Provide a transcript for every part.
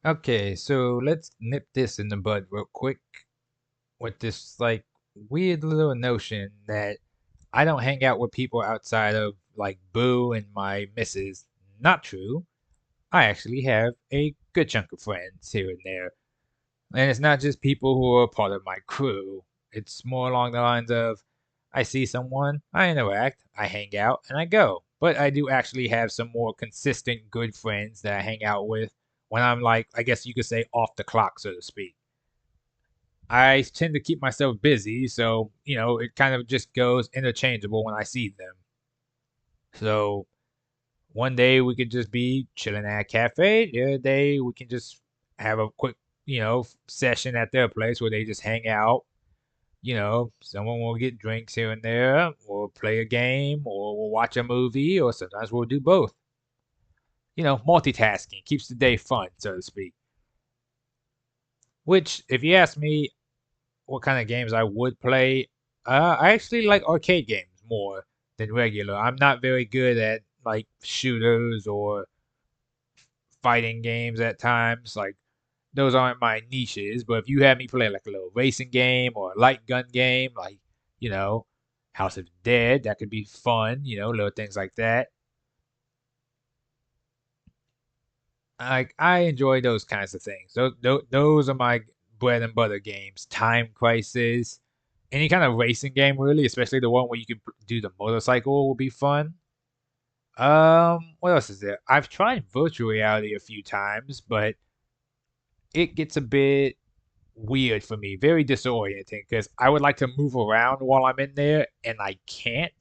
Okay, so let's nip this in the bud real quick with this weird little notion that I don't hang out with people outside of like Boo and my missus. Not true. I actually have a good chunk of friends here and there. And it's not just people who are part of my crew. It's more along the lines of I see someone, I interact, I hang out, and I go. But I do actually have some more consistent good friends that I hang out with when I'm like, I guess you could say off the clock, so to speak. I tend to keep myself busy, so, it kind of just goes interchangeable when I see them. So one day we could just be chilling at a cafe. The other day we can just have a quick, session at their place where they just hang out. Someone will get drinks here and there, or play a game, or we'll watch a movie, or sometimes we'll do both. Multitasking keeps the day fun, so to speak. Which, if you ask me what kind of games I would play, I actually like arcade games more than regular. I'm not very good at like shooters or fighting games at times. Like those aren't my niches. But if you had me play like a little racing game or a light gun game, like you know, House of the Dead, that could be fun. Little things like that. I enjoy those kinds of things. Those are my bread and butter games. Time Crisis, any kind of racing game really, especially the one where you can do the motorcycle will be fun. What else is there? I've tried virtual reality a few times, but it gets a bit weird for me, very disorienting because I would like to move around while I'm in there and I can't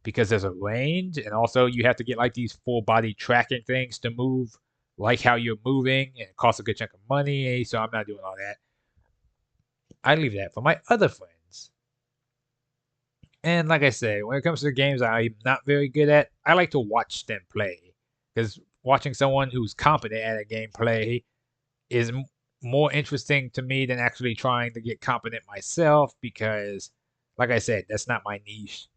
because there's a range and also you have to get like these full body tracking things to move like how you're moving and it costs a good chunk of money, so I'm not doing all that. I leave that for my other friends. And like I say, when it comes to the games I'm not very good at, I like to watch them play because watching someone who's competent at a gameplay is more interesting to me than actually trying to get competent myself because, like I said, that's not my niche.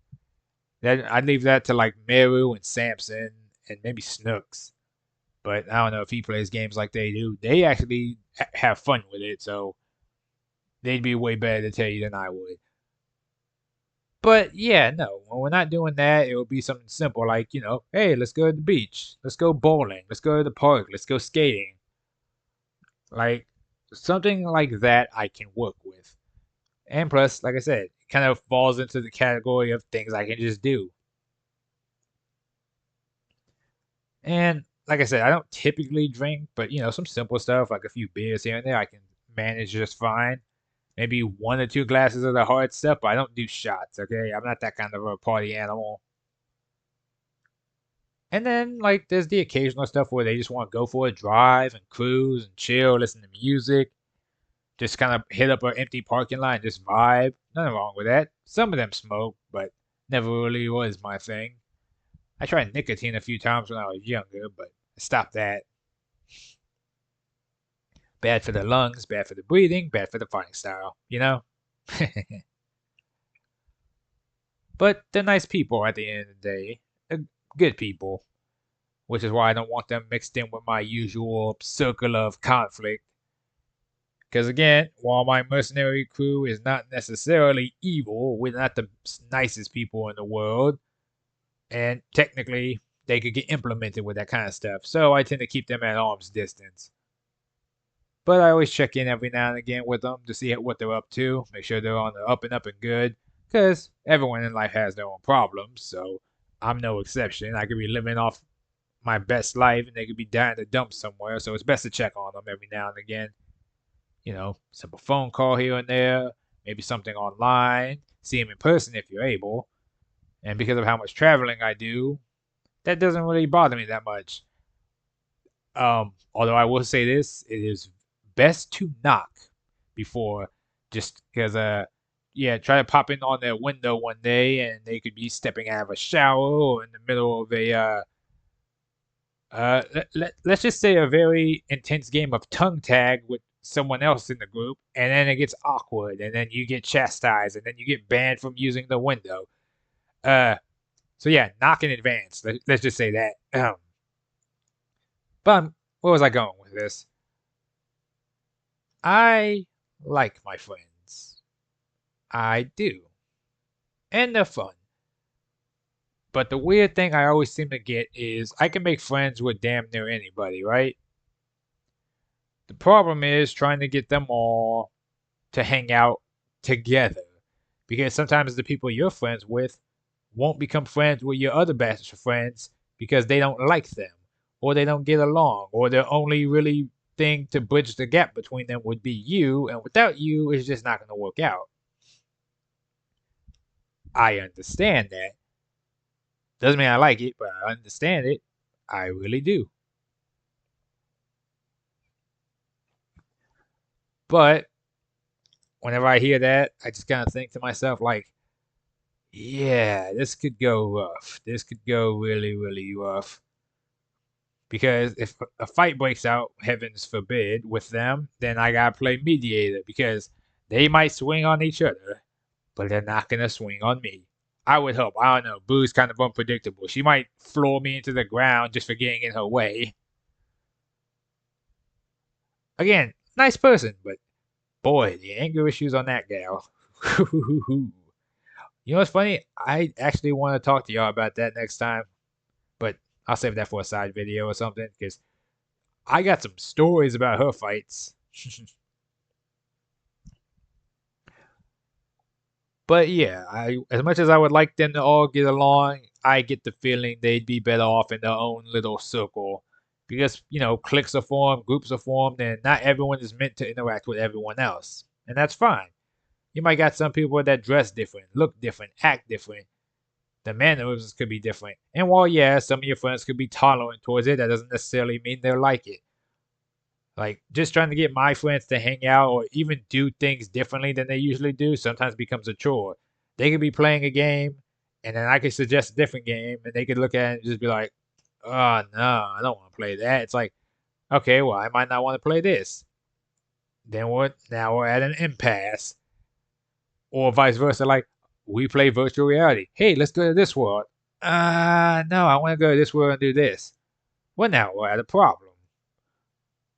I'd leave that to like Meru and Samson and maybe Snooks. But I don't know if he plays games like they do. They actually have fun with it, so they'd be way better to tell you than I would. But yeah, no, when we're not doing that, it would be something simple like, hey, let's go to the beach, let's go bowling, let's go to the park, let's go skating. Like something like that I can work with. And plus, like I said, it kind of falls into the category of things I can just do. And like I said, I don't typically drink, but some simple stuff like a few beers here and there I can manage just fine. Maybe one or two glasses of the hard stuff, but I don't do shots, okay? I'm not that kind of a party animal. And then like there's the occasional stuff where they just want to go for a drive and cruise and chill, listen to music, just kind of hit up an empty parking lot and just vibe. Nothing wrong with that. Some of them smoke, but never really was my thing. I tried nicotine a few times when I was younger, but I stopped that. Bad for the lungs, bad for the breathing, bad for the fighting style. But they're nice people at the end of the day. Good people, which is why I don't want them mixed in with my usual circle of conflict. Because again, while my mercenary crew is not necessarily evil, we're not the nicest people in the world, and technically they could get implemented with that kind of stuff. So I tend to keep them at arm's distance. But I always check in every now and again with them to see what they're up to, make sure they're on the up and up and good. Because everyone in life has their own problems, so I'm no exception. I could be living off my best life and they could be dying to dump somewhere, so it's best to check on them every now and again. Simple phone call here and there, maybe something online, see them in person if you're able. And because of how much traveling I do, that doesn't really bother me that much. Although I will say this, it is best to knock before just because yeah, try to pop in on their window one day and they could be stepping out of a shower or in the middle of a let's just say a very intense game of tongue tag with someone else in the group, and then it gets awkward, and then you get chastised, and then you get banned from using the window. Uh, so yeah, knock in advance. Let's just say that. But where was I going with this? I like my friends. I do. And they're fun. But the weird thing I always seem to get is I can make friends with damn near anybody, right? The problem is trying to get them all to hang out together. Because sometimes the people you're friends with won't become friends with your other best friends because they don't like them, or they don't get along, or the only really thing to bridge the gap between them would be you, and without you, it's just not going to work out. I understand that. Doesn't mean I like it, but I understand it. I really do. But whenever I hear that, I just kind of think to myself, like, yeah, this could go rough. This could go really, really rough. Because if a fight breaks out, heavens forbid, with them, then I gotta play mediator because they might swing on each other, but they're not gonna swing on me. I would hope. I don't know. Boo's kind of unpredictable. She might floor me into the ground just for getting in her way. Again, nice person, but boy, the anger issues on that gal. You know what's funny? I actually want to talk to y'all about that next time, but I'll save that for a side video or something because I got some stories about her fights. But yeah, I as much as I would like them to all get along, I get the feeling they'd be better off in their own little circle. Because, cliques are formed, groups are formed, and not everyone is meant to interact with everyone else. And that's fine. You might got some people that dress different, look different, act different. The mannerisms could be different. And while, yeah, some of your friends could be tolerant towards it, that doesn't necessarily mean they'll like it. Like, just trying to get my friends to hang out or even do things differently than they usually do sometimes becomes a chore. They could be playing a game, and then I could suggest a different game, and they could look at it and just be like, oh, no, I don't want to play that. It's like, okay, well, I might not want to play this. Then now we're at an impasse. Or vice versa, like, we play virtual reality. Hey, let's go to this world. No, I want to go to this world and do this. Well, now we're at a problem.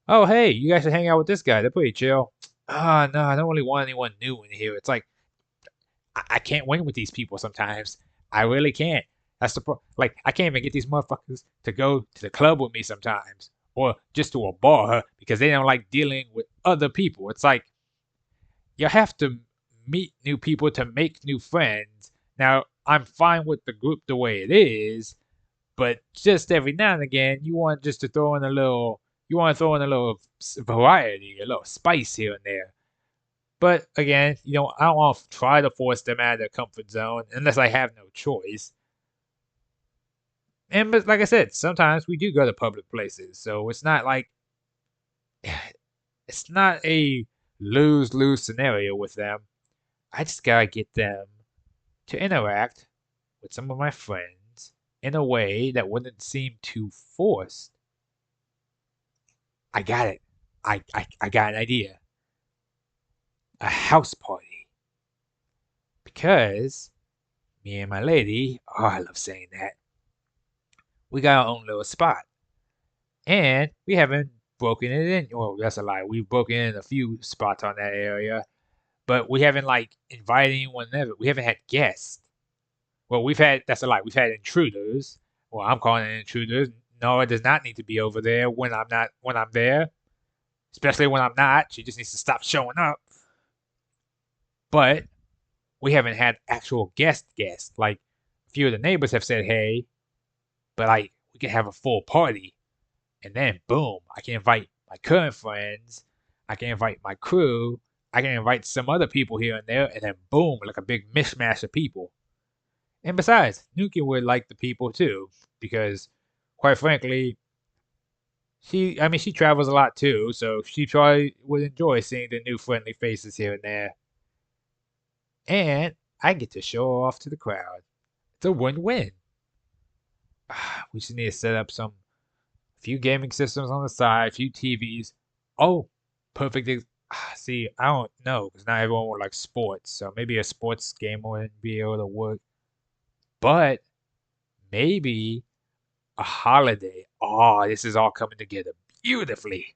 Oh, hey, you guys should hang out with this guy. They're pretty chill. Ah, no, I don't really want anyone new in here. It's like I can't win with these people sometimes. I really can't. That's the like I can't even get these motherfuckers to go to the club with me sometimes, or just to a bar because they don't like dealing with other people. It's like you have to meet new people to make new friends. Now, I'm fine with the group the way it is, but just every now and again, you want just to throw in a little, you want to throw in a little variety, a little spice here and there. But again, I don't want to try to force them out of their comfort zone unless I have no choice. And but like I said, sometimes we do go to public places, so it's not like it's not a lose lose scenario with them. I just gotta get them to interact with some of my friends in a way that wouldn't seem too forced. I got it. I got an idea. A house party. Because me and my lady, oh, I love saying that, we got our own little spot. And we haven't broken it in. Well, that's a lie. We've broken in a few spots on that area, but we haven't like invited anyone ever. We haven't had guests. Well, that's a lie. We've had intruders. Well, I'm calling it intruders. No, it does not need to be over there when I'm there. Especially when I'm not. She just needs to stop showing up. But we haven't had actual guests. Like a few of the neighbors have said hey, but like we can have a full party. And then boom, I can invite my current friends, I can invite my crew, I can invite some other people here and there, and then boom, like a big mishmash of people. And besides, Nuki would like the people too, because quite frankly, she travels a lot too, so she probably would enjoy seeing the new friendly faces here and there. And I get to show off to the crowd. It's a win-win. We just need to set up some few gaming systems on the side, a few TVs. Oh, perfect. See, I don't know because not everyone would like sports, so maybe a sports game wouldn't be able to work. But maybe a holiday. Oh, this is all coming together beautifully.